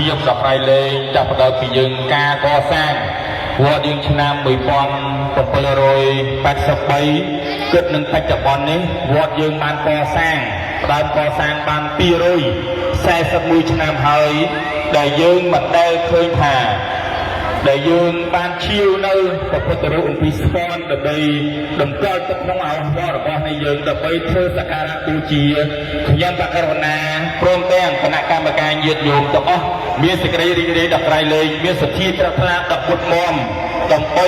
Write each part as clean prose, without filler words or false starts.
ភាពសប្បាយលេងចាប់ផ្ដើមពីយើងការកសាងវត្តយើងឆ្នាំ1783គិតនឹងបច្ចុប្បន្ននេះវត្តយើងបានកសាងផ្ដើមកសាងបាន241ឆ្នាំហើយដែលយើងមិនដែលឃើញថាដែលយើងបានឈាវនៅព្រះពុទ្ធរូបអំពីស្ពាន់ដើម្បីតម្កល់ទុកក្នុងអវត្តរបស់នៃយើងដើម្បីធ្វើសក្ការៈបូជាខ្ញុំបកករណាព្រមទាំងគណៈកម្មការញាតិញោមទាំងអស់មានសេចក្តីរីករាយដល់ក្រៃលែងមានសទ្ធាប្រាថ្នាដល់ពុទ្ធមមដើម្បី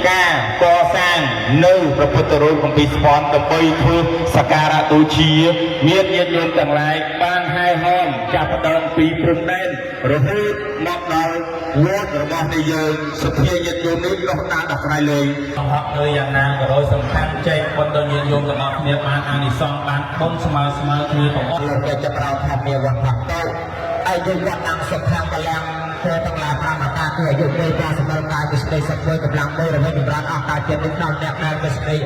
ការកសាងនៅព្រះពុទ្ធរូបអំពីស្ពាន់ដើម្បីធ្វើសក្ការៈបូជាមានញាតិញោមទាំងឡាយបានហែហមចាប់ផ្ដើមពីព្រំដែនរហូតមកដល់វត្តរបស់នៃយើងសទ្ធាញាតិញោមនេះនោះតាមដល់ក្រៃលែងអរគុណយ៉ាងណាក៏ដោយសំខាន់ចែកបុណ្យដល់ញាតិញោមទាំងអស់គ្នាបានអានិសង្សបានបុណ្យស្មើគ្នាទាំងអស់លោកតែចាប់ដល់ថាមានវត្តផាក់ទៅហើយយើងវត្តអង្គសុខាបលាំងធ្វើទាំងឡាយប្រមាតាគឺអាយុពេលការសម្រាប់ការវិស្ដីសក្តិកម្លាំងមួយរបស់ចម្រើនអស់ការចិត្តនេះដល់អ្នកដែលវិស្ដី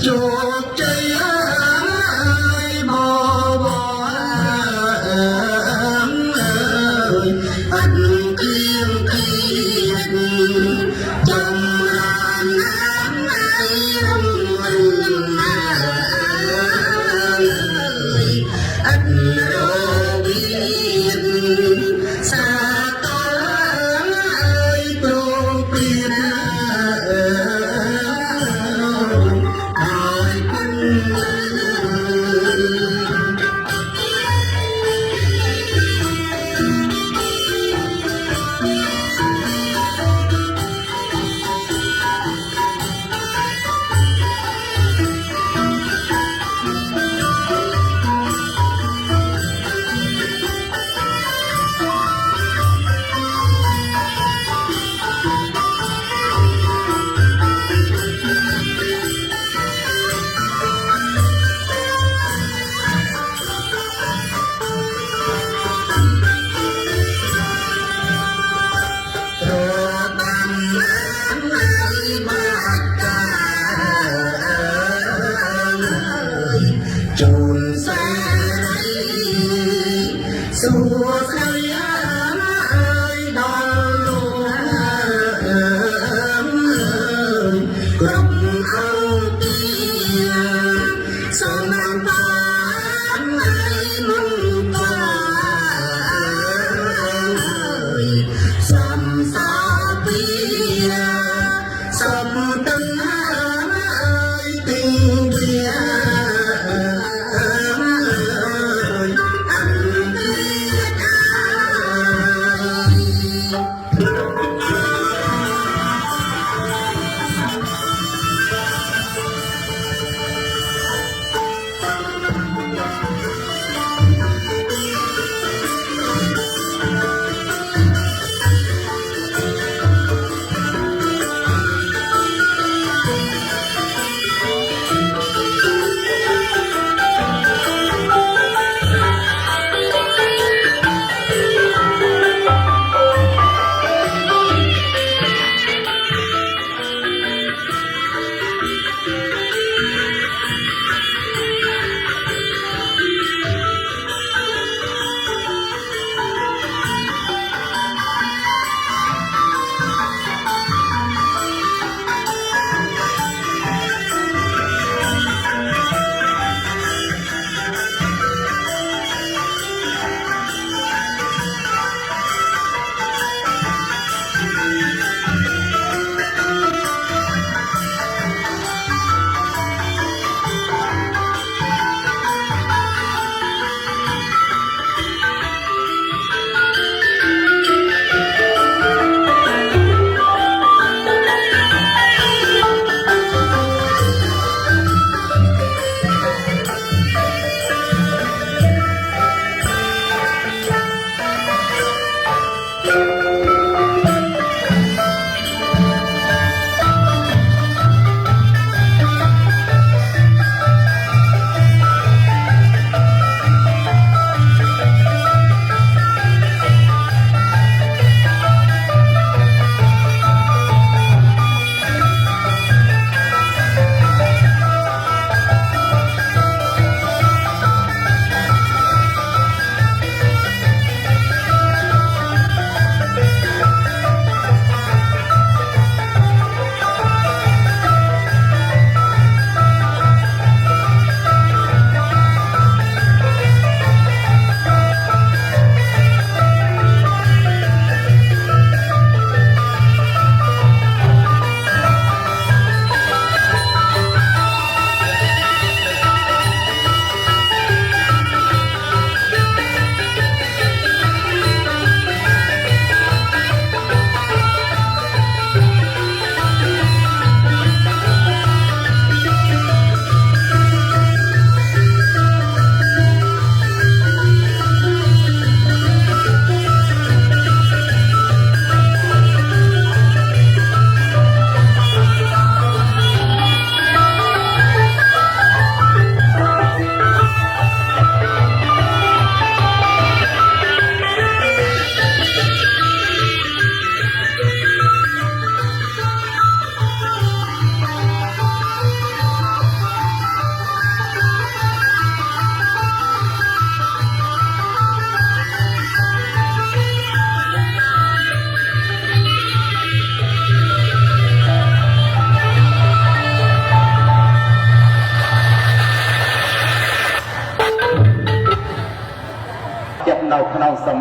chuột chơi ơi bò bò ơi anh kiên kiên trong làn ám ai mình ơi anh đâu biết xa tới tôi biết chôn xa xua say ơi đau luôn cùng không kia sao mang tan ai mong ơi sầm sa bia sầm tân ơi tình bia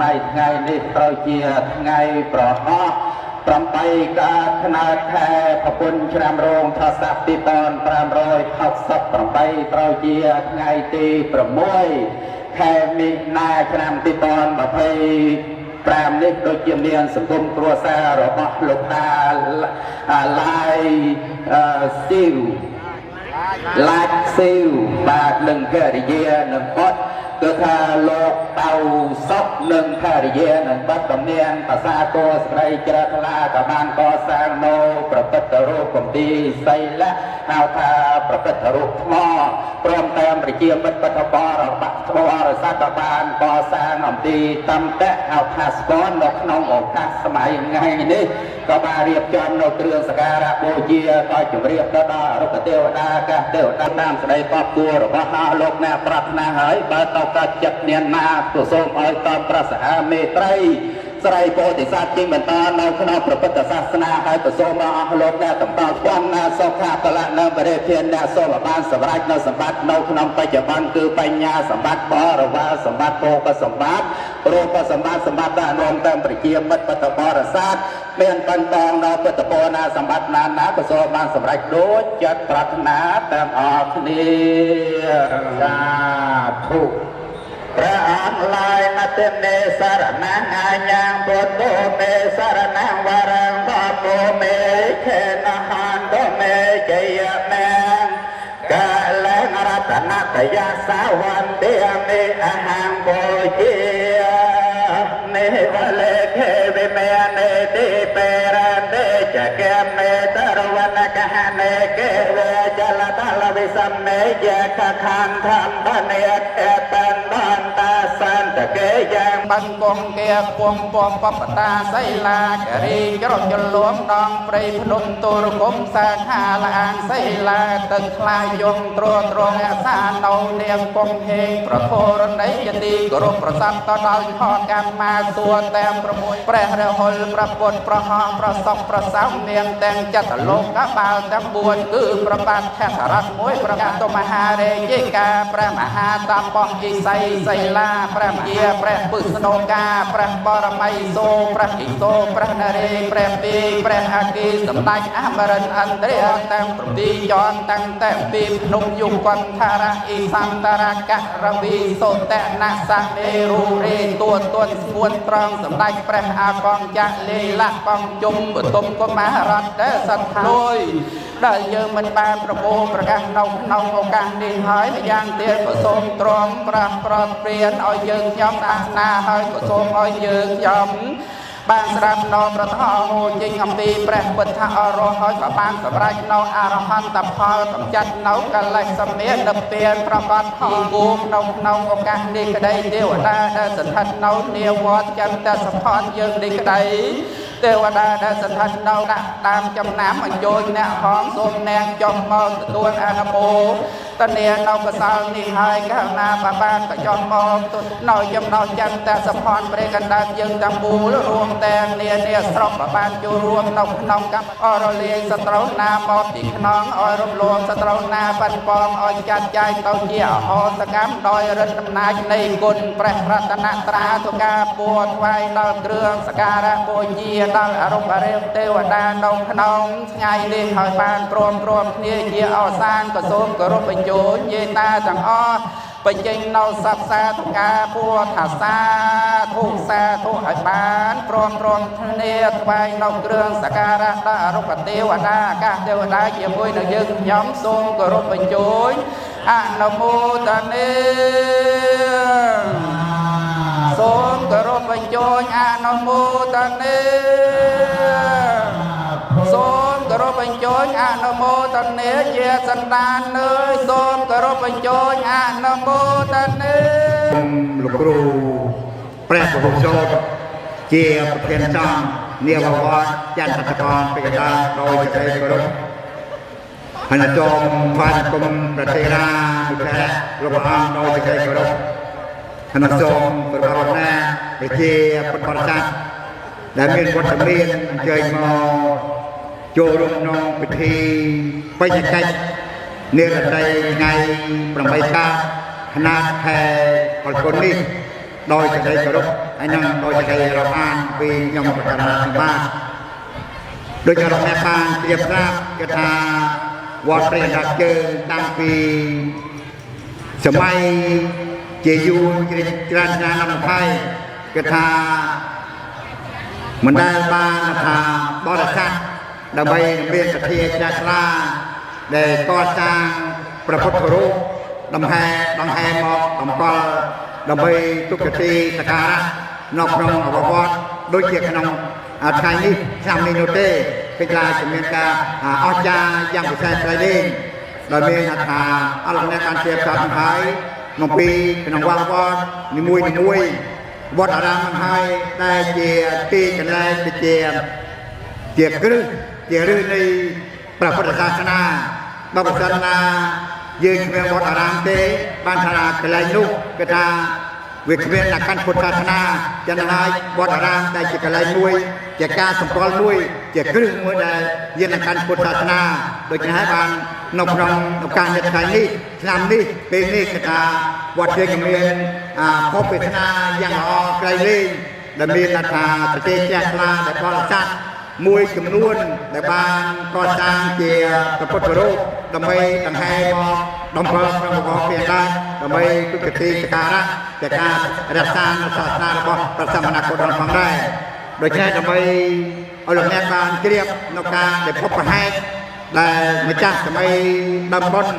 ណៃថ្ងៃនេះត្រូវជាថ្ងៃប្រហោះ8កើតខែខែប្រពន្ធឆ្នាំរោងថស័ក2568ត្រូវជាថ្ងៃទី6ខែមិនិនាឆ្នាំ2025នេះដូចជាមានសង្គមគ្រួសាររបស់លោកតាឡាយស៊ីវឡាច់ស៊ីវបាទនឹងភរិយានឹងអត់គឺថាលោកតៅសុកនិងភរិយានឹងបាត់តំណាងភាសាគោស្រីជ្រះថ្លាក៏បានកសាងនៅប្រពុតរូបគម្ពីរសីលៈហៅថាប្រពុតរូបថ្មព្រមទាំងប្រជាមិត្តបតបរបស់ថ្មអរស័ក្តិក៏បានកសាងអំពីតំតៈហៅថាស្ពាន់នៅក្នុងឱកាសសម័យថ្ងៃនេះក៏បានរៀបចំនៅគ្រឿងសក្ការៈបូជាក៏ជម្រាបទៅដល់រុក្ខទេវតាអាកាសទេវតាតាមស្ដីបបគួររបស់លោកអ្នកប្រាថ្នាហើយបើតើកាត់ចិត្តនាងណាក៏សូមឲ្យតបប្រសិទ្ធមេត្រីស្រីពោធិសត្វជាបន្តនៅក្នុងព្រះពុទ្ធសាសនាហើយក៏សូមអស់លោកអ្នកតំបន់ធម្មណាសុខាបលៈនៅបរិធានអ្នកសូមបានសម្រេចនៅសម្បត្តិនៅក្នុងបច្ចុប្បន្នគឺបញ្ញាសម្បត្តិបរិវារសម្បត្តិភោគសម្បត្តិរូបសម្បត្តិសម្បត្តិអនុមតាមប្រជាមិត្តបតបរិស័ទមានបន្តនៅពុទ្ធពរណាសម្បត្តិណាក៏សូមបានសម្រេចដូចចិត្តប្រាថ្នាទាំងអស់គ្នាសាធុព្រះអង្គឡាយណតិមេសារណាងអាញាងពុទ្ធមេសារណាងវរងបពុមេខេណហានតមេជយមេកាលេងរតនតយាសាវន្តិមេអហង្បូជាមេវលេខេវិមេនេតិពេរន្តិចកេមេតរវនកហនេកេវចលតលវិសមេយកខានធម្មនេតេតានតាសន្តកេយ៉ាងបានគង់គាគង់ពំបបតាសីលាករីច្រកចលួមដងព្រៃភ្នំទូរគុំសាខាលាងសីលាទឹកខ្លាយយំទ្រទ្រងអាសានៅនាងគង់ហេងប្រធរណីយទីគោរពប្រស័ព្ទទៅដល់ខកម្មាសួរតាម6ព្រះរហុលប្រពុតប្រហោះប្រសពប្រសោមានទាំងចតលោកកបាល់ទាំង4គឺប្របាទថេររតមួយប្រកាសមហារេយិកាព្រះមហាតបោះឥសីសីលាព្រះជាព្រះពុស្ណូកាព្រះបរមៃសូព្រះឥសូព្រះនរេព្រះពីព្រះអគិសម្ដេចអមរិនអន្ត្រីតាម7ជាន់តាំងតែពីភ្នំយុគន្ធថារៈអ៊ីសន្តរករវីសូតនសមេរូរេទួទន់ស្ពួនត្រង់សម្ដេចព្រះអាកងចៈលេលៈកងជុំបតុមកុមាររតដែលសត្វលួយដែលយើងមិនបានប្រមូលប្រកាសនៅក្នុងឱកាសនេះហើយម្យ៉ាងទៀតក៏សូមទ្រាំប្រាស់ប្រត់ព្រានឲ្យយើងខ្ញុំសាសនាហើយក៏សូមឲ្យយើងខ្ញុំបានស្រាប់នៅប្រធមហូជិញអំពីព្រះពុទ្ធអរហន្តហើយក៏បានសម្រេចនៅអរហន្តផលកម្ចាត់នៅកលេសសម្មានិព្វានប្រកបពីគូនៅក្នុងឱកាសនេះក្តីទេវតាដែលស្ថិតនៅនាវត្តចន្ទសផនយើងនេះក្តីទេវតាដែលស្ថិតនៅដាក់តាមចំណាំអញ្ជើញអ្នកហងសូមអ្នកចុះមកទទួលអនុមោទនានៅកសលនេះហើយករុណាបានក៏ចុះមកនៅចំណោះចន្ទសផនព្រះកណ្ដាលយើងទាំងមូលរួមទាំងនានាស្រុកបានចូលរួមនៅក្នុងកម្មអរលាយសត្រូវណាមកពីខ្នងឲ្យរំលងសត្រូវណាបាត់បងឲ្យចាត់ចែងទៅជាអហោសកម្មដោយរិទ្ធអំណាចនៃគុណព្រះរតនត្រាទុការពួរថ្វាយដល់គ្រឿងសក្ការៈបូជាដល់អរុបរិយទេវតានៅក្នុងថ្ងៃនេះហើយបានព្រមគ្នាជាអវសានក៏សូមគោរពបញ្ជូនយេតាទាំងអស់បញ្ចេញនៅសព្ទសាធុការពួរថាសាធុឲ្យបានព្រមគ្នាថ្វាយនៅគ្រឿងសក្ការៈដល់អរុបទេវតាអាកាសទេវតាជាមួយនឹងយើងខ្ញុំសូមគោរពបញ្ជូនអនុមោទនាសូមគោរពបញ្ជូនអនុមោទនាសូមគោរពបញ្ជូនអនុមោទនាជាសន្តានអើយសូមគោរពបញ្ជូនអនុមោទនាលោកគ្រូព្រះបរមសូត្រជាប្រធានចំនាវវត្តចន្ទតកងពីកណ្ដាលដោយសេចក្ដីគោរពហើយចងថ្វាយគុំប្រតិរាមុខៈរបស់អង្គដោយសេចក្ដីគោរពហើយសូមប្រកបណាវិជាពុទ្ធបរិស័ទដែលមានវត្តមានអញ្ជើញមកចូលរួមក្នុងពិធីបញ្ញាកិច្ចនិរតីថ្ងៃ8កើតខែកុលគុណនេះដោយសេចក្ដីគោរព ហើយនឹងដោយសេចក្តីរាប់អានពីខ្ញុំប្រកាសថាបាទដោយការអ្នកបានជ្រាបស្រាប់គឺថាវត្តព្រះរាជើតាំងពីសម័យជាយូរច្រើនឆ្នាំnăm mươiគឺថាមិនដែលបានថាបរិស័ទដើម្បីមានសទ្ធាជ្រះថ្លាដែលកសាងព្រះពុទ្ធរូបដង្ហែមកតម្កល់ដើម្បីទុក្ខទីសក្ការៈនៅក្នុងអវត្តដូចជាក្នុងថ្ងៃនេះឆ្នាំនេះនោះទេគឺថាជាមានការអស្ចារ្យយ៉ាងពិសេសដែរនេះដោយមានថាអរអ្នកបានជាប្រាប់ហើយមកពីក្នុងវត្តនីមួយវត្តអារាមនឹងហើយដែលជាទីកន្លែងជាគ្រឹះជាឫសនៃព្រះពុទ្ធសាសនាបើប្រសិនណាយើងគ្មានវត្តអារាមទេបានថាកន្លែងនោះគឺថាវាគ្មានអ្នកកាន់ពុទ្ធសាសនាចឹងហើយវត្តអារាមដែលជាកន្លែងមួយជាការសម្គាល់មួយជាគ្រឹះមួយដែលយើងនឹងកាន់ពុទ្ធសាសនាដូច្នេះហើយបាននៅក្នុងឱកាសនេះថ្ងៃនេះឆ្នាំនេះពេលនេះគឺថាវត្តយើងមានភពទេសនាយ៉ាងល្អក្រៃលែងដែលមានថាប្រទេសជ្រះថ្លាដែលបរិស័ទមួយចំនួនដែលបានកសាងជាព្រះពុទ្ធរូបដើម្បីដង្ហែមកដំណើរក្នុងរបស់ព្រះដែរដើម្បីទុក្ខទីសក្ការៈតែការរក្សាសាសនារបស់ព្រះសម្មាសម្ពុទ្ធផងដែរដូច្នេះដើម្បីឲ្យលោកអ្នកបានជ្រាបនៅការដែលភពប្រហែលដែលម្ចាស់សម័យដើមបុណ្យ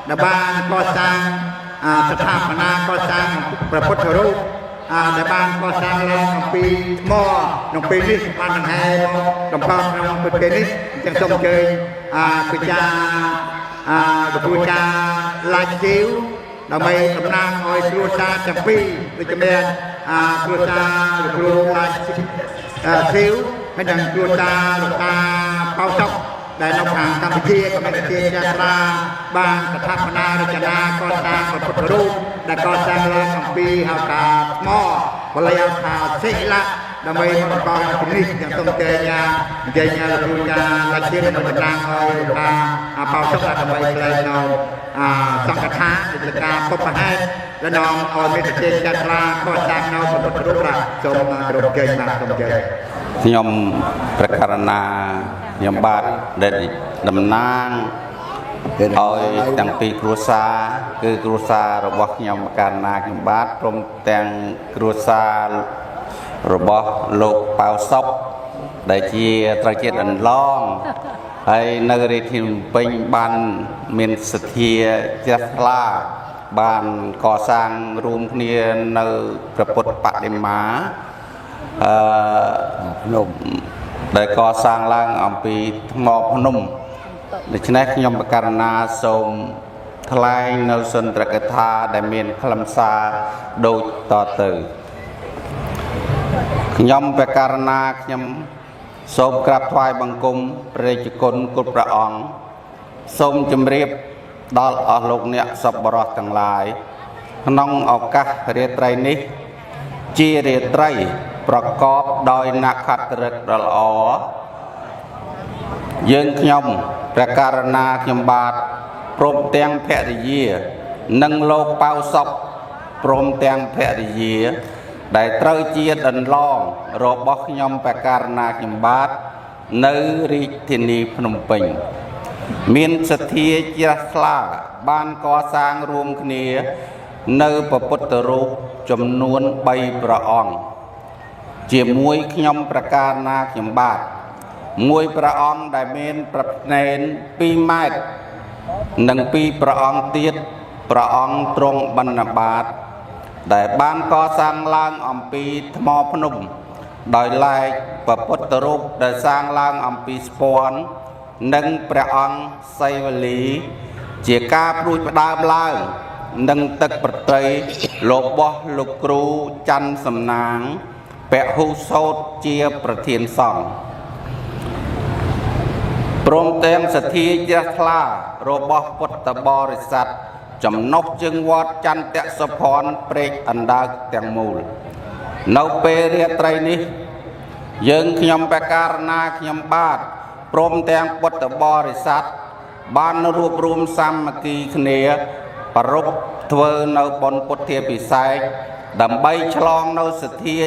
ដែលបានកសាងស្ថាបនាកសាងព្រះពុទ្ធរូបដែលបានកសាងឡើងអំពីថ្មក្នុងពេលនេះបានដង្ហែមកដំណើរក្នុងពេលនេះអញ្ចឹងសូមអញ្ជើញពិចារឡាច់ជីវដើម្បីតំណាងឲ្យគ្រួសារទាំងពីរដូចជាមានគ្រួសារលោកគ្រូឡាច់ជីវហើយនិងគ្រួសារលោកតាប៉ៅសុកដែលនៅខាងកម្ពុជាក៏មានជាចាត្រាបានស្ថាបនារចនាកសាងព្រះពុទ្ធរូបដែលកសាងឡើងអំពីហៅថាថ្មបល័យថាសិលាដើម្បីបង្កជំនិះយ៉ាងសំតែយ៉ាងនិយាយថាលោកគ្រូចាឡាច់ជីវនឹងតំណាងឲ្យលោកតាប៉ៅសុកដើម្បីផ្លែនៅសង្ឃថាជាការពុបប្រហែលและน้องឲ្យមានប្រទេសចាត្រាកសាងនៅព្រះពុទ្ធរូបសូមគ្រប់ជ័យបាទសូមជ័យខ្ញុំប្រកាសណាខ្ញុំបាទដែលតំណាងឲ្យទាំងពីរគ្រួសារគឺគ្រួសាររបស់ខ្ញុំកាលណាខ្ញុំបាទព្រមទាំងគ្រួសាររបស់លោកប៉ៅសុកដែលជាត្រជាតិអន្លងហើយនៅរាជធានីភ្នំពេញបានមានសទ្ធាជ្រះថ្លាបានកសាងរួមគ្នានៅព្រះពុទ្ធបដិមាភ្នំដែលកសាងឡើងអំពីថ្មភ្នំដូច្នេះខ្ញុំបករណាសូមថ្លែងនៅសុន្ទរកថាដែលមានខ្លឹមសារដូចតទៅខ្ញុំបករណាខ្ញុំសូមក្រាបថ្វាយបង្គំព្រះរាជគុណគ្រប់ព្រះអង្គសូមជម្រាបដល់អស់លោកអ្នកសប្បុរសទាំងឡាយក្នុងឱកាសរាត្រីនេះជារាត្រីប្រកបដោយនក្ខត្តឫក្ខដ៏ល្អយើងខ្ញុំព្រះករណាខ្ញុំបាទព្រមទាំងភរិយានិងលោកប៉ៅសុកព្រមទាំងភរិយាដែលត្រូវជាដន្លងរបស់ខ្ញុំព្រះករណាខ្ញុំបាទនៅរាជធានីភ្នំពេញមានសទ្ធាជ្រះថ្លាបានកសាងរួមគ្នានៅព្រះពុទ្ធរូបចំនួន3ព្រះអង្គជាមួយខ្ញុំប្រការណាខ្ញុំបាទមួយព្រះអង្គដែលមានប្រផ្នេន2ម៉ែត្រនិង2ព្រះអង្គទៀតព្រះអង្គទ្រង់បណ្ឌបាតដែលបានកសាងឡើងអំពីថ្មភ្នំដោយឡែកព្រះពុទ្ធរូបដែលសាងឡើងអំពីស្ពាន់និងព្រះអង្គសីវលីជាការព្រួយផ្ដើមឡើងនិងទឹកប្រត្រីរបស់លោកគ្រូច័ន្ទសំណាងពហុសោតជាប្រធានសង្ឃព្រមទាំងសទ្ធាជ្រះថ្លារបស់ពុទ្ធបរិស័ទចំណុះជើងវត្តចន្ទសុភ័ណ្ឌព្រែកអណ្ដើកទាំងមូលនៅពេលរាត្រីនេះយើងខ្ញុំបករណាខ្ញុំបាទព្រមទាំងពុទ្ធបរិស័ទបានរួបរวมសាមគ្គីគ្នាប្រពធ្វើនៅបុណ្យពុទ្ធាពិសេសដើម្បីឆ្លងនៅសទ្ធា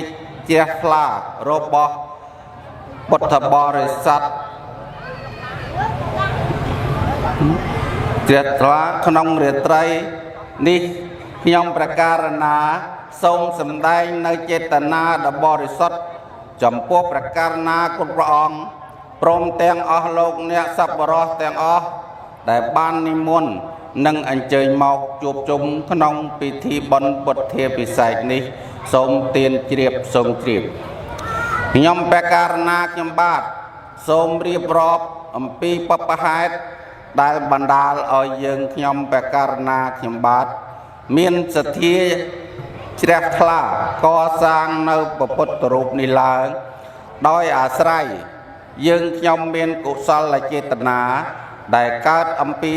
ជ្រះថ្លារបស់ពុទ្ធបរិស័ទជ្រះថ្លាក្នុងរាត្រីនេះខ្ញុំប្រកាសណាសូមសម្ដែងនៅចេតនាដ៏បរិសុទ្ធចំពោះប្រកាសណាគុណព្រះអង្គព្រមទាំងអស់លោកអ្នកសប្បុរសទាំងអស់ដែលបាននិមន្តនិងអញ្ជើញមកជួបជុំក្នុងពិធីបុណ្យពុទ្ធាពិសេសនេះសូមទានជ្រាបសូមជ្រាបខ្ញុំប្រកាសណាខ្ញុំបាទសូមរៀបរាប់អំពីបព្វហេតុដែលបណ្ដាលឲ្យយើងខ្ញុំប្រកាសណាខ្ញុំបាទមានសទ្ធាជ្រះថ្លាកសាងនៅពុទ្ធរូបនេះឡើងដោយអាស្រ័យយើងខ្ញុំមានកុសលចេតនាដែលកើតអំពី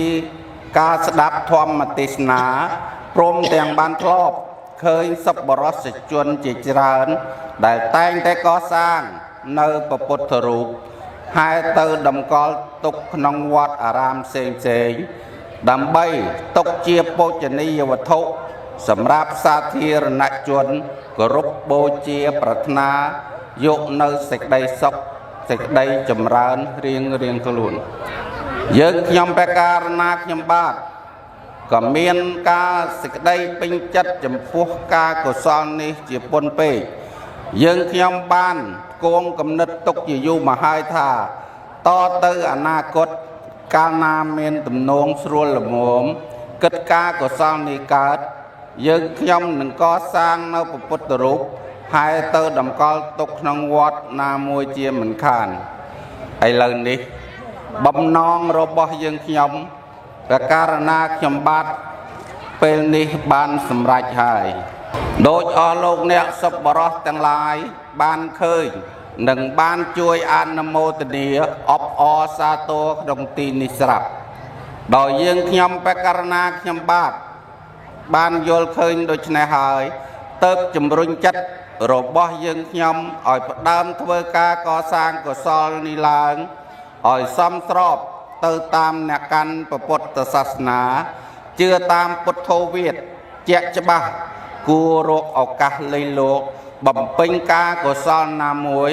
ការស្ដាប់ធម្មទេសនាព្រមទាំងបានធ្លាប់ឃើញសប្បុរសជនជាច្រើនដែលតែងតែកសាងនៅពុទ្ធរូបហើយទៅតម្កល់ទុកក្នុងវត្តអារាមផ្សេងដើម្បីទុកជាបូជនីយវត្ថុសម្រាប់សាធារណជនគោរពបូជាប្រាថ្នាយកនៅសេចក្តីសុខសេចក្តីចម្រើនរៀងខ្លួនយើងខ្ញុំប្រកាសណាខ្ញុំបាទក៏មានការសេចក្តីពេញចិត្តចំពោះការកុសលនេះជាពុនពេកយើងខ្ញុំបានគងកំណត់ទុកជាយូរមកហើយថាតទៅអនាគតកាលណាមានទំនងស្រួលល្មមគិតការកុសលនេះកើតយើងខ្ញុំនឹងកសាងនៅពុទ្ធរូបហើយទៅតម្កល់ទុកក្នុងវត្តណាមួយជាមិនខានឥឡូវនេះបំណងរបស់យើងខ្ញុំប្រកាសណាខ្ញុំបាទពេលនេះបានសម្រេចហើយដោយអស់លោកអ្នកសប្បុរសទាំងឡាយបានឃើញនិងបានជួយអនុមោទនាអបអរសាទរក្នុងទីនេះស្រាប់ដោយយើងខ្ញុំប្រកាសណាខ្ញុំបាទបានយល់ឃើញដូច្នេះហើយទើបជំរុញចិត្តរបស់យើងខ្ញុំឲ្យផ្ដើមធ្វើការកសាងកុសលនេះឡើងឲ្យសមស្របទៅតាមអ្នកកាន់ពុទ្ធសាសនាជឿតាមពុទ្ធោវាទជាក់ច្បាស់គួររកឱកាសលៃលោកបំពេញការកុសលណាមួយ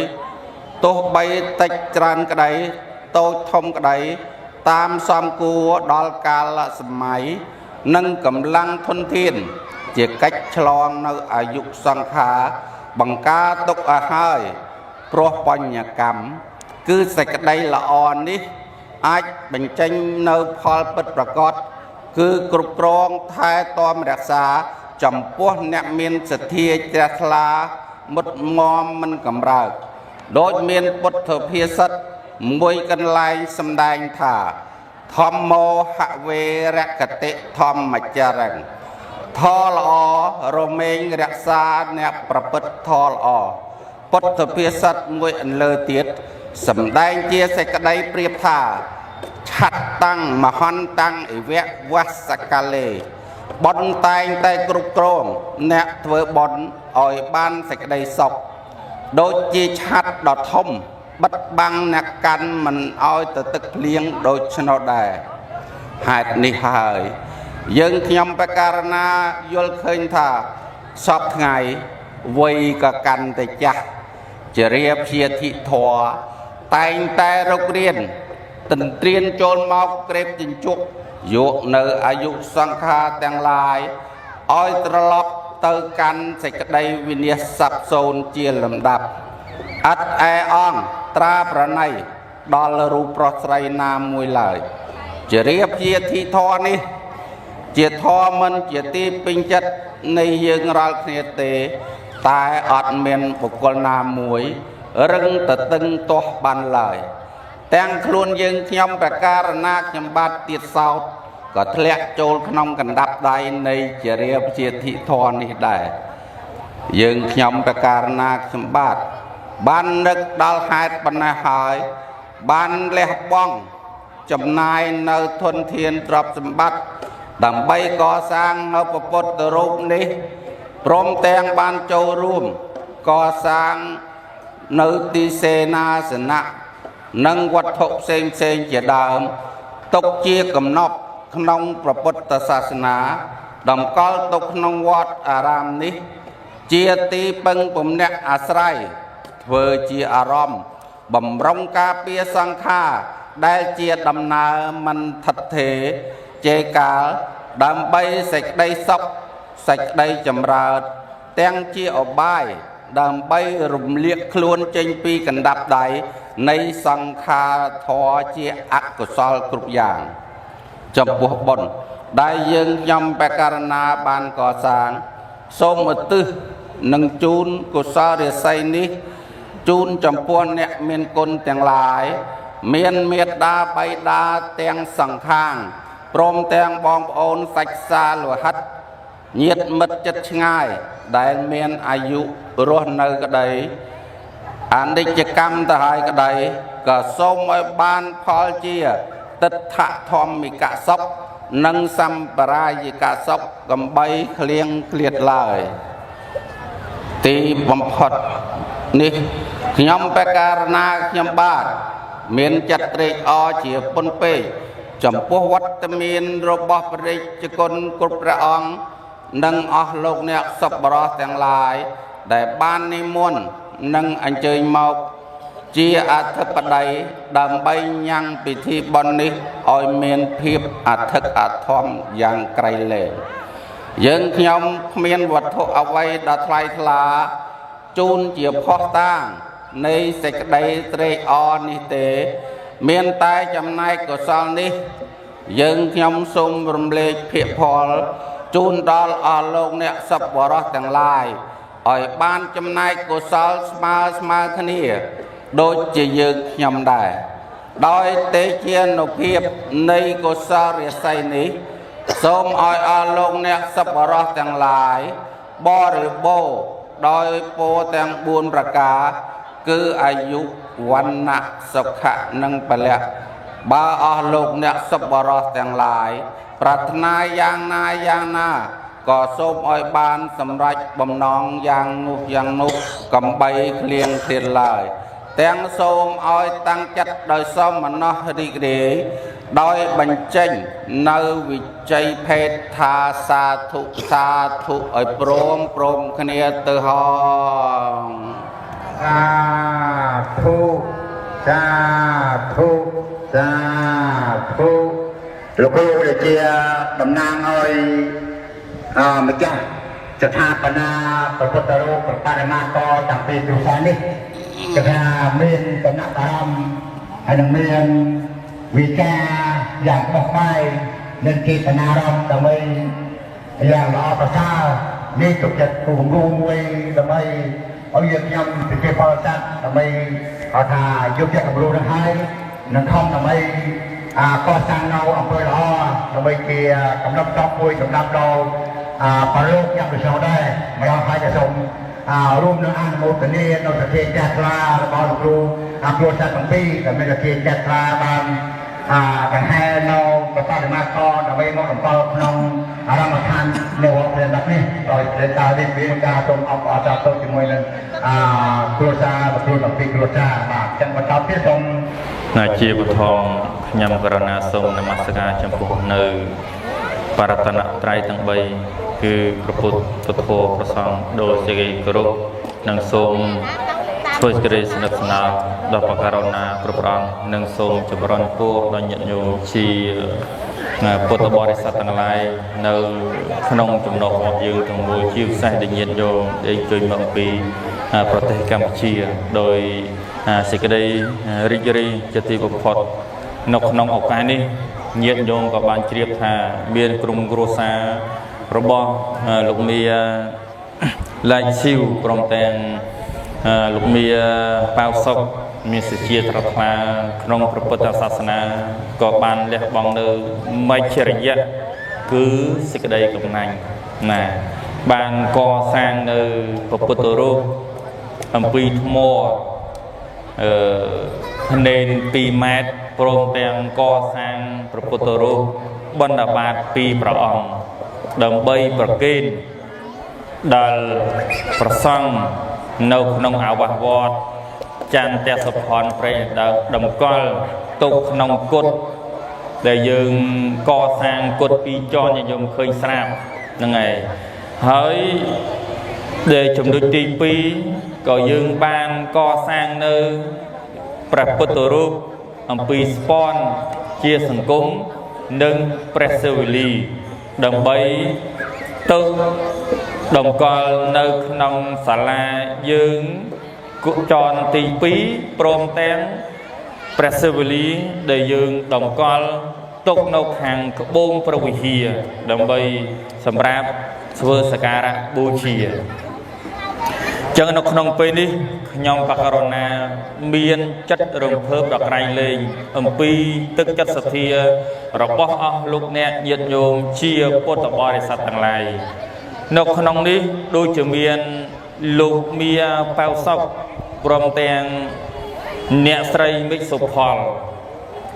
ទោះបីតិចច្រើនក្តីតូចធំក្តីតាមសមគួរដល់កាលសម័យនិងកម្លាំងធនធានជាកិច្ចឆ្លងនៅអាយុសង្ខារបង្ការទុកឲ្យហើយព្រោះបញ្ញកម្មគឺសេចក្តីល្អនេះអាចបញ្ចេញនៅផលពិតប្រាកដគឺគ្រប់គ្រងថែទាំរក្សាចំពោះអ្នកមានសទ្ធាជ្រះថ្លាមុតមមមិនកម្រើកដោយមានពុទ្ធភាសិតមួយកន្លែងសម្ដែងថាធម្មោហវេរកតិធម្មចរង្គធម៌ល្អរមែងរក្សាអ្នកប្រព្រឹត្តធម៌ល្អពុទ្ធភាសិតមួយអន្លើទៀតសម្ដែងជាសេចក្តីប្រៀបថាឆាត់តាំងមហន្តាំងអិវៈវសកាលេបុណ្យតែងតែគ្រប់គ្រងអ្នកធ្វើបុណ្យឲ្យបានសេចក្តីសុខដូចជាឆាត់ដ៏ធំបិទបាំងអ្នកកាន់មិនឲ្យទៅទឹកភ្លៀងដូចឆ្នោតដែរហេតុនេះហើយយើងខ្ញុំប្រកាសណាយល់ឃើញថាសពថ្ងៃវ័យក៏កាន់តែចាស់ជារាព្យាធិធរតែងតែរុករៀនទន្ទ្រានចូលមកក្រេបជញ្ជក់យកនៅអាយុសង្ខារទាំងឡាយឲ្យត្រឡប់ទៅកាន់សេចក្តីវិនាសសាប់សូន្យជាលំដាប់អត់ឯអង្គត្រាប្រណីដល់រូបប្រុសស្រីណាមួយឡើយជារាព្យាធិធរនេះជាធម៌មិនជាទីពេញចិត្តនៃយើងរាល់គ្នាទេតែអត់មានបុគ្គលណាមួយរឹងតតឹងទាស់បានឡើយទាំងខ្លួនយើងខ្ញុំប្រកាសណាខ្ញុំបាទទៀតសោតក៏ធ្លាក់ចូលក្នុងកណ្ដាប់ដៃនៃជារាព្យាធិធរនេះដែរយើងខ្ញុំប្រកាសណាខ្ញុំបាទបាននឹកដល់ហេតុបណ្ណាហើយបានលះបង់ចំណាយនៅធនធានទ្រព្យសម្បត្តិដើម្បីកសាងនៅពុទ្ធរូបនេះព្រមទាំងបានចូលរួមកសាងនៅទីសេនាសនៈនិងវត្ថុផ្សេងជាដើមទុកជាកំណប់ក្នុងព្រះពុទ្ធសាសនាតម្កល់ទុកក្នុងវត្តអារាមនេះ ជាទីពឹងពំនាក់អាស្រ័យធ្វើជាអារម្មណ៍បំរុងការពារសង្ខារដែលជាដំណើរមិនថិតថេរជេរកាលដើម្បីសេចក្តីសុខសេចក្តីចម្រើនទាំងជាអបាយដើម្បីរំលាកខ្លួនចេញពីកណ្ដាប់ដៃនៃសង្ខារធម៌ជាអកុសលគ្រប់យ៉ាងចំពោះបុណ្យដែលយើងខ្ញុំបករណាបានកសាងសូមឧទ្ទិសនិងជូនកុសលរាសីនេះជូនចំពោះអ្នកមានគុណទាំងឡាយមានមេត្តាបៃតាទាំងសង្ខាងព្រមទាំងបងប្អូនសាច់សាលោហិតញាតិមិត្តចិត្តឆ្ងាយដែលមានអាយុរស់នៅក្តីអនិច្ចកម្មទៅហើយក្តីក៏សូមឲ្យបានផលជាទិដ្ឋធម្មិកសុខនិងសម្បរាយិកសុខកំបីឃ្លៀងឃ្លាតឡើយទីបំផុតនេះខ្ញុំបករណាខ្ញុំបាទមានចិត្តត្រេកអរជាពុនពេកចំពោះវត្តមានរបស់ព្រះរាជគុណគ្រប់ព្រះអង្គនិងអស់លោកអ្នកសប្បុរសទាំងឡាយដែលបាននិមន្តនិងអញ្ជើញមកជាអធិបតីដើម្បីញ៉ាំងពិធីបុណ្យនេះឲ្យមានភាពអធិកអធមយ៉ាងក្រៃលែងយើងខ្ញុំគ្មានវត្ថុអ្វីដ៏ថ្លៃថ្លាជូនជាផុសតាងនៃសេចក្តីត្រេកអរនេះទេមានតែចំណែកកុសលនេះយើងខ្ញុំសូមរំលែកភិក្ខផលជូនដល់អស់លោកអ្នកសប្បុរសទាំងឡាយឲ្យបានចំណែកកុសលស្មើគ្នាដូចជាយើងខ្ញុំដែរដោយទេជានុភាពនៃកុសលរាសីនេះសូមឲ្យអស់លោកអ្នកសប្បុរសទាំងឡាយបរិបូរណ៍ដោយពរទាំង4ប្រការគឺអាយុវណ្ណៈសុខៈនិងពលៈបើអស់លោកអ្នកសប្បុរសទាំងឡាយប្រាថ្នាយ៉ាងណាក៏សូមឲ្យបានសម្រេចបំណងយ៉ាងនោះកំបីឃ្លៀងឃ្លាតឡើយទាំងសូមឲ្យតាំងចិត្តដោយសមណោះរីករាយដោយបញ្ចេញនៅវិជ័យភេទថាសាធុឲ្យព្រមគ្នាទៅហងសាធុលោកគ្រូដែលជាតំណាងឲ្យម្ចាស់ស្ថាបនាព្រះពុទ្ធរូបព្រះបរមាកតាំងពីគ្រួសារនេះគឺថាមានតំណាក់អារម្មណ៍ហើយនឹងមានវិការយ៉ាងបោះបាយនិងចេតនារំដើម្បីយ៉ាងល្អប្រសើរនេះទុកចិត្តគូគំរូមួយដើម្បីឲ្យយើងខ្ញុំជាពលរដ្ឋដើម្បីឲ្យថាយកចិត្តគំរូនឹងហើយនឹងខំដើម្បីកសាងនៅអំពើល្អដើម្បីជាកំណត់តបមួយសម្រាប់ដល់ប្រលោកយ៉ាងប្រសើរដែរម្ល៉េះហើយក៏សូមរួមនឹងអនុមោទនានៅប្រទេសចាស់ថ្លារបស់លោកគ្រូគ្រួសារទាំងពីរដែលមានប្រទេសចាស់ថ្លាបានកង្ហែនៅប្រតិមាកដើម្បីមកតម្កល់ក្នុងអារម្មណ៍ឋាននៅវត្តព្រះនេះដោយព្រះតានេះមានការសូមអបអរសាទរជាមួយនឹងគ្រួសារលោកគ្រូទាំងពីរគ្រួសារបាទចឹងបន្តទៀតសូមជាបឋមខ្ញុំករណាសូមនមស្ការចំពោះនៅបរតនត្រ័យទាំង3គឺព្រះពុទ្ធព្រះធម៌ព្រះសង្ឃដោយសេចក្តីគោរពនិងសូមធ្វើសេចក្តីស្និទ្ធស្នាលដល់ព្រះករុណាគ្រប់ព្រះអង្គនិងសូមចម្រើនពរដល់ញាតិញោមជាពុទ្ធបរិស័ទទាំងឡាយនៅក្នុងចំណុចរបស់យើងទាំងមូលជាពិសេសដែលញាតិញោមដែលជួយមកពីប្រទេសកម្ពុជាដោយសេចក្តីរីករាយជាទីបំផុតនៅក្នុងឱកាសនេះញាតិញោមក៏បានជ្រាបថាមានក្រុមគ្រួសាររបស់លោកមីឡាយស៊ីវព្រមទាំងលោកមីប៉ៅសុកមានសេចក្តីត្រថ្នាក្នុងព្រះពុទ្ធសាសនាក៏បានលះបង់នៅមច្ចរិយៈគឺសេចក្តីកំណាញ់ណាបានកសាងនៅព្រះពុទ្ធរូបអំពីថ្មភ្នែន2ម៉ែត្រព្រមទាំងកសាងព្រះពុទ្ធរូបបណ្ឌបាត2ព្រះអង្គដើម្បីប្រគេនដល់ព្រះសង្ឃនៅក្នុងអាវាសវត្តចន្ទសុផនព្រៃតម្កល់ទុកក្នុងគុតដែលយើងកសាងគុត2ជាន់ញោមឃើញស្រាប់ហ្នឹងហើយ để chấm đôi tí pi có dương ban co sang nơi Praputorup âm pi spawn chia sừng cúng nâng Presevili đồng bay tự đồng con nơi nông xà la dương cũng tròn tí pi prom ten Presevili để dương đồng con tục nộp hàng bông Pravihia đồng bay sầm rạp svơ sakara bu chia chẳng nó không bên đi nhom pakarona miên chất rồng phớp đặc rai lên pi tức chất sạch thia rồi bỏ lúc nè nhiệt nhôm chia bột tập bò để sạch thằng này nó không đi đôi chữ miên lục mia bao sọc prom teng nè sray mix sụp hòn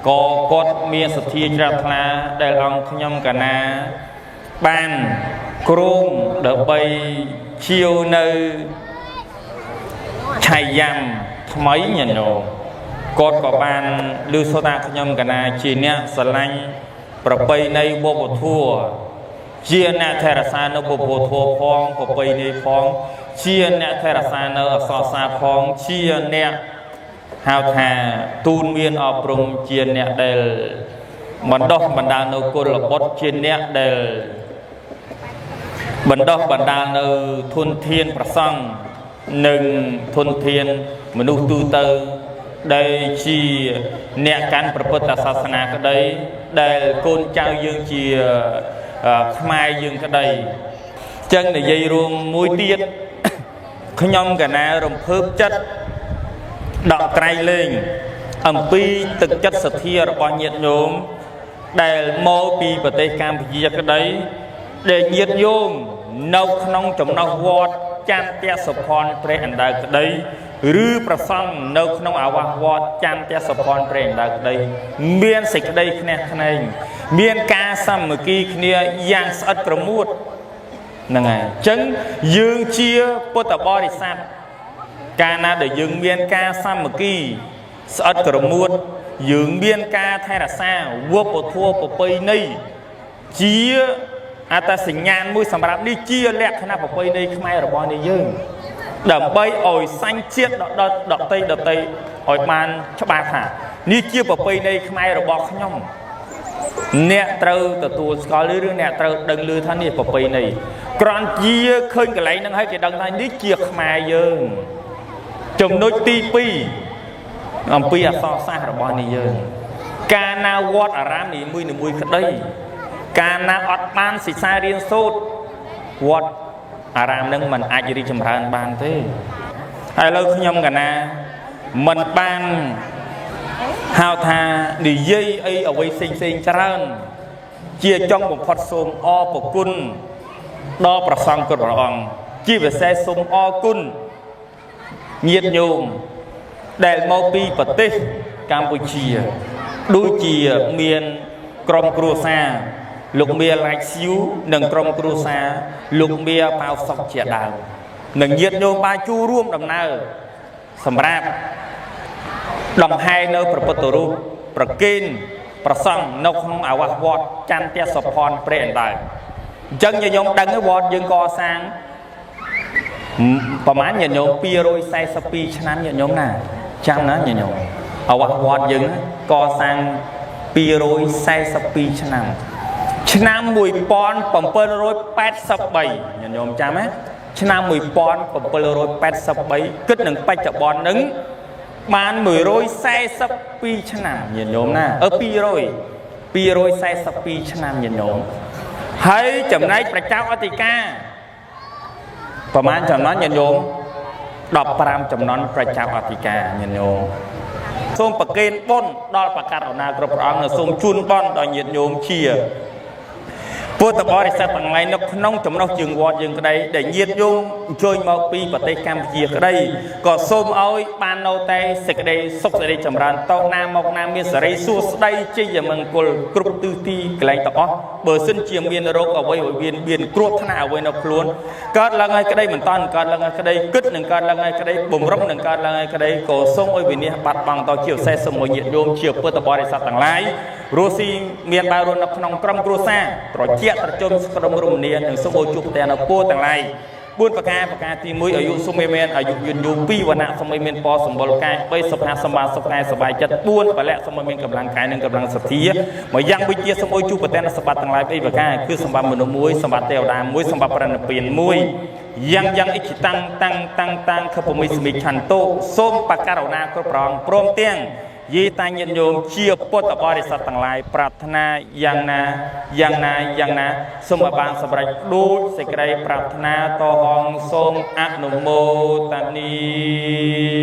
có cốt mia sạch thia ra thà để lòng nhom cả na ban chrome đỡ bay chiều nơi chai yam mấy nhà nhổ cột có bàn lưu số ta nhom cả na chỉ nè sờ lanhประnày bộ bộ thua chia nè thay ra sa nó bộ bộ thua phongประnày phong chia nè thay ra sa nó so sa phong chia nè hào thà tuôn miên ở prum chia nè đều mình đo mình đàn nó cô là bớt chia nè đều mình đo mình đàn nó thuần thiênประสังหนึ่งทุนเทียนมนุษย์ตูเตอร์ได้ชีเนการประพฤติศาสนาก็ได้ได้โกนเจ้ายังชีขมายยังก็ได้จังในใจรวมมวยเตี้ยขยมกันนะรวมเพิ่มจัดดอกไตรเล่งอัมพีตึกจัดสเทียร์บอลเยียดโยมได้โมปีปฏิกรรมพิจิตรก็ได้ได้เยียดโยมนกน้องจมนกวอดจันเตสพรเปรอันใดก็ได้หรือประสังนกน้องอาวาวอดจันเตสพรเปรอันใดก็ได้เมียนสิกได้คะแนนคะแนนเมียนกาซัมเมื่อกี้เนี่ยยังสัตกระมุดนั่นไงจึงยืงเชียพุทธบริษัทการน่าเดี๋ยวยืงเมียนกาซัมเมื่อกี้สัตกระมุดยืงเมียนกาไทยรัสซาวัวปทัวปไปนี่เชียอาตาสัญญาณมวยสำหรับนี่เชี่ยแหลกขนาดปอยในขมายระบอนในยืนดับใบอ่อยสังเชียดดอกเตยอ่อยมันฉบับค่ะนี่เชี่ยปอยในขมายระบอนขย่มเนี่ยเตาตัวสกอลเรื่องเนี่ยเตาดังลือท่านนี่ปอยในกรอนเชี่ยเคยกันไหลนั่งให้แกดังท่านนี่เชี่ยขมายยืนจมนุษย์ตีปีปีอัศสาระบอนในยืนการนาวอดอารามนี่มวยก็ได้การนาอัดบานศิษาเรียนสูตรวัดอารามนึงมันอาจจะริจมรานบานที่ไอ้เราขยมกันนะมันบานหาวทาดีเย่ไอเอาไว้สิงจรันเจียจ้องบุพสมอปกุลดอประสังกระรองจีบเสสมอกุลเงียดโยมแดดมอปีปฏิกัมพูชีดูเจียเมียนกรมครัวซาลูกเมียไลซิวหนึ่งกรมครูซาลูกเมียเปล่าสอกเจียดาวหนึ่งเยียดโยมบาจูร่วมดำเนินสำรับดำไฮเนอร์ประปตรูประกินประสังนกของอาววอดจันเตียสพรเปลี่ยนได้จังโยมดังให้วอดยังก่อสร้างประมาณโยมปีโรยไซสปีฉะนั้นโยมน่ะจังนะโยมอาววอดยังก่อสร้างปีโรยไซสปีฉะนั้นชนะมวยปอนปมเปอร์โรย80 ใบโยมจำไหมชนะมวยปอนปมเปอร์โรย80 ใบกึศหนึ่งไปจับบอลหนึ่งมันมวยโรย40 ปีชนะโยมนะปีโรย40 ปีชนะโยมให้จำนายพระเจ้าอติกาประมาณจำนวนโยมดอกปรามจำนวนพระเจ้าอติกาโยมส้มปะเกนป้นดอกปากการนากระปรางส้มชุนป้นดอกโยมเชียพุทธบริษัทต่างๆนกน้องจำนวนจึงวอดจึงกระไดได้เยียดโยมช่วยมาปีปฏิกรรมเกียกระไดก็ส้มเอาปานโนเตสกเดสุกเสด็จจำรันโตนามอกนามเมียสไรสู้ได้เจียมังกรกรุบตื้อตีไกลต่อเบอร์ซึ่งเจียมเมียนรกเอาไว้เบียนกรวดธนาเอาไว้นกล้วนการละไงกระไดเหมือนตอนการละไงกระไดกึศหนึ่งการละไงกระไดบ่มรบหนึ่งการละไงกระไดก็ส้มเอาไว้เนี่ยปัดบังต่อเกี่ยวแซ่สมุนเยียดโยมเชี่ยวพุทธบริษัทต่างๆรูซีเมียนบารุนนกน้องกรมกรุษาตรวจเจี๊ยตรจมกรมรุมเนียนหนึ่งสมุนจุกแต่นกปูต่างๆ 4ប្រការទី1អាយុសុំមានអាយុយឺនយូរ2វណ្ណៈសុំមានពណ៌សម្បុរកាយ3សុខៈសម្បត្តិសុខកាយសบายចិត្ត4ពលៈសុំមានកម្លាំងកាយនិងកម្លាំងសទ្ធាមួយយ៉ាងវិជាសុំអុយជួបប្រតិសម្បត្តិទាំងឡាយ3ប្រការគឺសម្បត្តិមនុស្ស1សម្បត្តិទេវតា1សម្បត្តិប្រណិពាន1យ៉ាងអិច្ឆតាំងខពមិសមិឆន្ទោសូមបករណាគ្រប់ប្រងព្រមទាំងយេតាញាតិញោមជាពុទ្ធបរិស័ទទាំងឡាយប្រាថ្នាយ៉ាងណាសូមឲ្យបានសម្រេចដូចសេចក្តីប្រាថ្នាតហងសូមអនុមោទនា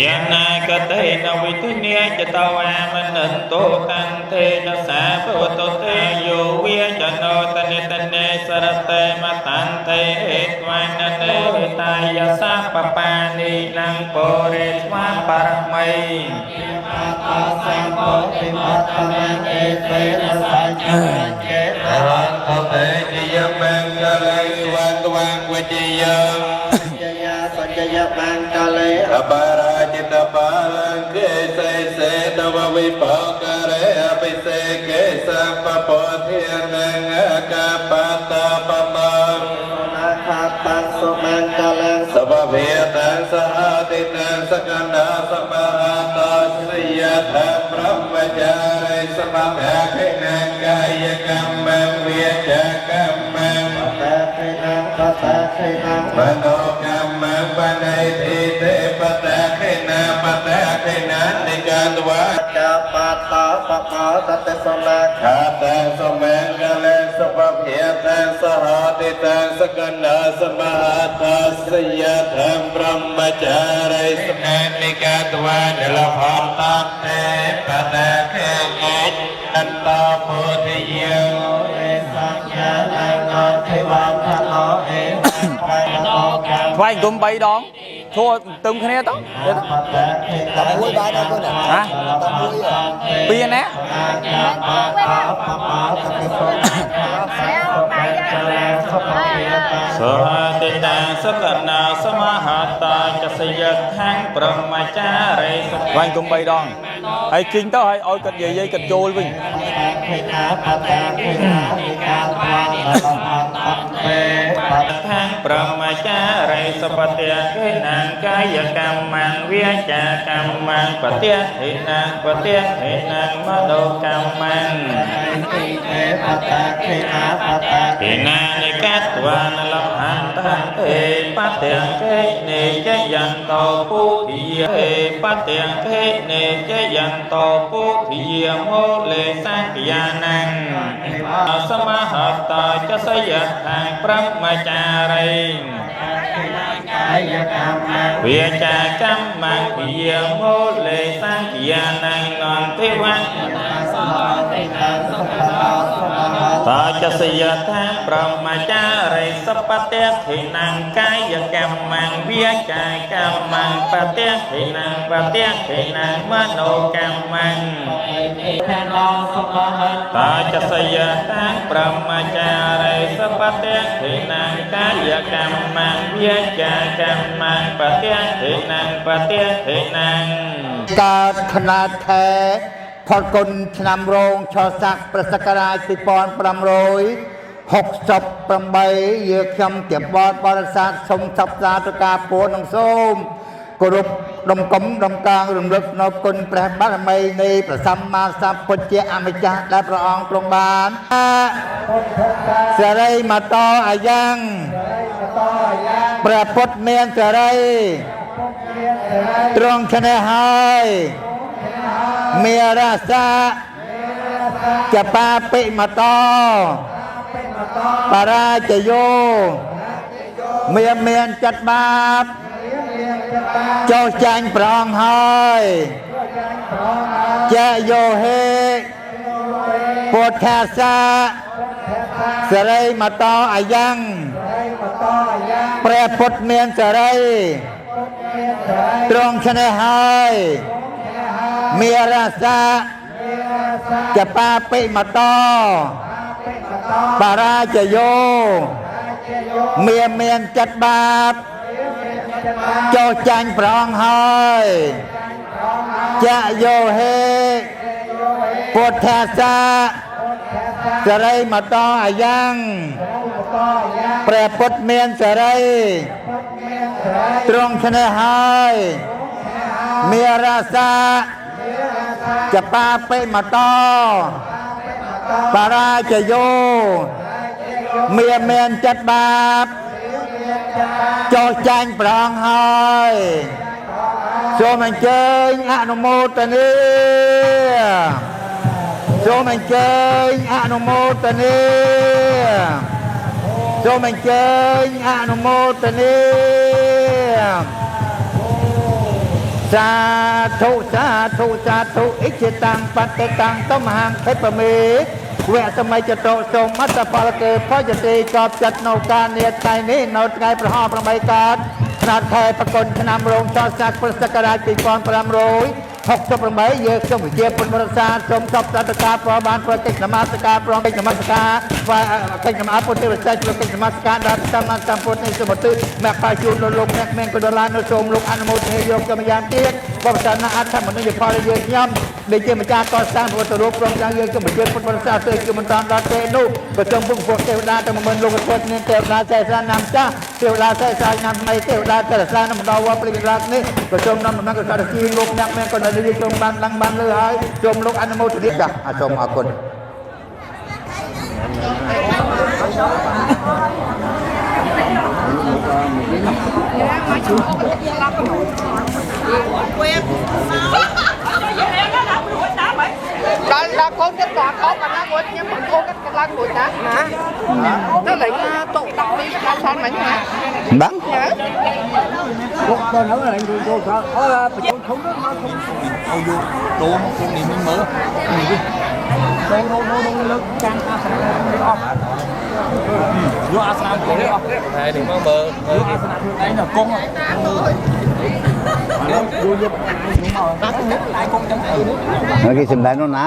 យាណាកតេនវិទុញាចតវាមនន្តោកន្តេនសាភវតតេយោវាចណោតនិតនេសរតេមតន្តេហេត្វាននេវិតាយសាបបានីលំពរិស្វាបរមីសម្ពោធិមតមេអេទេនសច្ចេអរហតេជយមង្គលៃវន្តវាងវិជយសច្ចយបង្កលេអបរាជិតបាលកេសេសេតវវិបករេអភិសេកេសម្បពោធានងកបតបមនាខាតាំសុមង្គលំសវវេតាសហតិតាសកណ្ដាសមហតសិយធប្រមចារិសមភៈខិណកាយកម្មវិជ្ជកម្មបតខិណមនោកម្មបណៃតិទេបតខិណនិកតវកបតបបតតសមខាតសមង្គលេសុភភិតសហតិតសកណ្ដាសមហតសិយធប្រមចារិសមនិកតវនិលភតទេបតខិណអន្តពុទ្ធយោរិសញ្ញាលងទេវធនោអេថ្វាយគុំ3ដងធួទឹមគ្នាទៅ11បាយដល់គាត់ណាពីណាសហតិតាសកណាសមហតាចសយខាងប្រមចារិថ្វាយគុំ3ដងហើយជីងទៅហើយឲ្យគាត់និយាយគាត់ចូលវិញខាងប្រមចារិសពតិកេណាកាយកម្មវិជ្ជាកម្មបតិហេណាបតិហេណាមនោកម្មហេណានិកតវានលភន្តទេបតិកេនេចយន្តោពុទ្ធិយេបតិកេនេចយន្តោពុទ្ធិយមោលេសង្ឃយានੰសមហតចសយខាងប្រមចារិវិជ្ជាកម្មវិយមោលេសង្ឃយានੰនន្តិវៈ ตาจะเสียทางปรมาจาริสัพพะเตถินังกายกรรมังวิจายกรรมังปะเตถินังปะเตถินังมโนกรรมังตาจะเสียทางปรมาจาริสัพพะเตถินังกายกรรมังวิจายกรรมังปะเตถินังปะเตถินัง កើតຂណាត់ខែផលគុណឆ្នាំរោងឆស័កប្រសករាជ2568យើខ្ញុំជាបតបរិស័ទសូមសព្ទាតុការពួននឹងសូមគោរពដំកំដំកាងរំលឹកនៅគុណព្រះបារមីនៃព្រះសម្មាសម្ពុទ្ធជាអម្ចាស់ដែលព្រះអង្គទ្រង់បានសេរីមកតអាយ៉ាងព្រះពុទ្ធមានសេរីត្រង់ឈ្នះហើយមេរាសាចបាពិមតបរាជយោមានចិត្តបាបចោលចាញ់ប្រងហើយជាយោហេពុទ្ធាសាសេរីមតអាយ៉ាងព្រះពុទ្ធមានសេរីត្រង់ឈ្នះហើយមេរាសាចបាពិមតបរាជយោមានចិត្តបាបចោលចាញ់ប្រងហើយជាយោហេពុទ្ធាសាសេរីមតអាយ៉ាងព្រះពុទ្ធមានសេរីត្រង់ឈ្នះហើយមេរាសាចបាពិមតបរាជយោមានចិត្តបាបចោលចាញ់ប្រងហើយសូមអញ្ជើញអនុមោទនាសូមអញ្ជើញអនុមោទនាសូមអញ្ជើញអនុមោទនាសាធុសាធុសាធុអិច្ឆតាំងបតិតាំងតមហាងខិបមេវៈសម័យចតោសូមអត្តផលកេផយទេកបចិត្តនៅការនេះថ្ងៃនេះនៅថ្ងៃប្រហោះ8កើតឆ្នាំខែបកុនឆ្នាំរោងចស័កពុទ្ធសករាជ2568យើងខ្ញុំវិជាពុទ្ធបរិស័ទសូមសពសតការប្របានប្រតិនមស្ការប្រងកិច្ចនមស្ការកិច្ចនមពុទ្ធិវិសេសប្រកិច្ចនមស្ការដល់សម្មាសម្ពុទ្ធនៃសមុទ្រមកបាជូនដល់លោកអ្នកមានក៏ដល់ឡាននៅសូមលោកអនុមោទនាយកកម្មយ៉ាងទៀតបបសានអត្ថមនិយផលយើងខ្ញុំដែលជាម្ចាស់កសាងពុទ្ធរូបព្រមទាំងយើងខ្ញុំវិជាពុទ្ធបរិស័ទទេគឺមិនតាន់ដល់ទេនោះក៏សូមពុទ្ធពួកទេវតាទាំងមិនលោកពុទ្ធនាងទេវតាសេសានាមចាស់ទេវតាសេសានាមថ្មីទេវតាសេសានាមដល់វត្តព្រះវិរាជនេះក៏សូមនាំដំណឹងកសាជីលោកអ្នកមានក៏នៅសូមបានឡើងបានលើហើយសូមលោកអនុមោទនាចាស់សូមអរគុណដល់កូនចិត្តតកកណាមួយខ្ញុំកូនគាត់ឡើងមួយណាទៅលេងតុដល់នេះខាងសានមិញណាដឹងពួកទៅនៅលេងទៅអូបញ្ចូលធំទៅមកធំឲ្យយកដូមធំនេះមិនមើលនេះដូមលើកចាំអាសនៈអស់យកអាសនៈខ្លួននេះអស់តែនេះមកមើលយកអាសនៈខ្លួនឯងទៅគង់យកមកតែគង់ចឹងទៅគេសំដែងនោះណា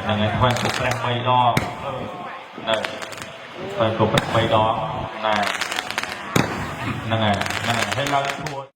là ngày khoan cục đang bay đo đây khoan cục bay đo này hay là thua